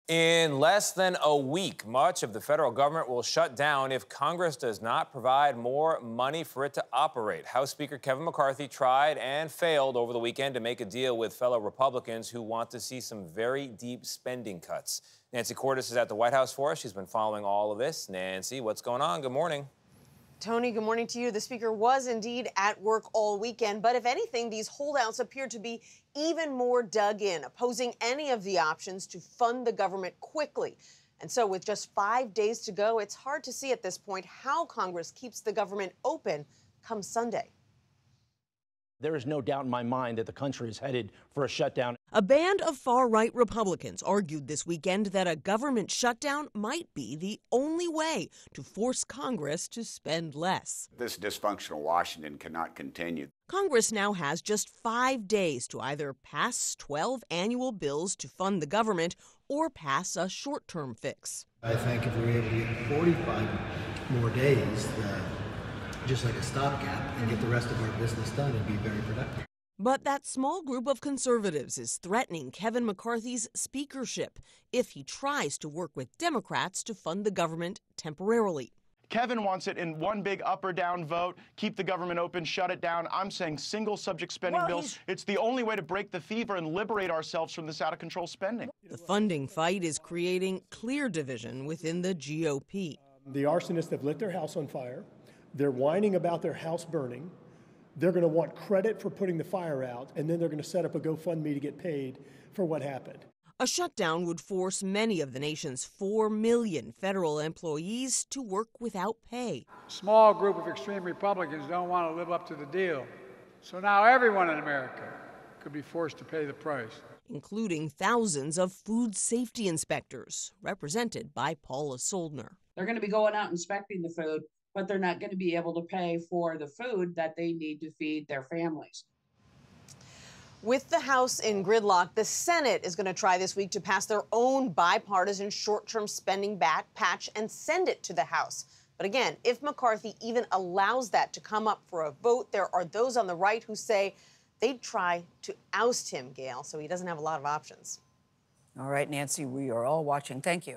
In less than a week, much of the federal government will shut down if Congress does not provide more money for it to operate. House Speaker Kevin McCarthy tried and failed over the weekend to make a deal with fellow Republicans who want to see some very deep spending cuts. Nancy Cordes is at the White House for us. She's been following all of this. Nancy, what's going on? Good morning. Tony, good morning to you. The speaker was indeed at work all weekend, but if anything, these holdouts appear to be even more dug in, opposing any of the options to fund the government quickly. And so with just 5 days to go, it's hard to see at this point how Congress keeps the government open come Sunday. There is no doubt in my mind that the country is headed for a shutdown. A band of far-right Republicans argued this weekend that a government shutdown might be the only way to force Congress to spend less. This dysfunctional Washington cannot continue. Congress now has just 5 days to either pass 12 annual bills to fund the government or pass a short-term fix. I think if we were able to get 45 more days, just like a stopgap, and get the rest of our business done, it'd be very productive. But that small group of conservatives is threatening Kevin McCarthy's speakership if he tries to work with Democrats to fund the government temporarily. Kevin wants it in one big up or down vote, keep the government open, shut it down. I'm saying single subject spending bills. It's the only way to break the fever and liberate ourselves from this out of control spending. The funding fight is creating clear division within the GOP. The arsonists have lit their house on fire. They're whining about their house burning. They're going to want credit for putting the fire out, and then they're going to set up a GoFundMe to get paid for what happened. A shutdown would force many of the nation's 4 million federal employees to work without pay. A small group of extreme Republicans don't want to live up to the deal. So now everyone in America could be forced to pay the price, including thousands of food safety inspectors, represented by Paula Soldner. They're going to be going out inspecting the food, but they're not going to be able to pay for the food that they need to feed their families. With the House in gridlock, the Senate is going to try this week to pass their own bipartisan short-term spending patch and send it to the House. But again, if McCarthy even allows that to come up for a vote, there are those on the right who say they'd try to oust him, Gayle, so he doesn't have a lot of options. All right, Nancy, we are all watching. Thank you.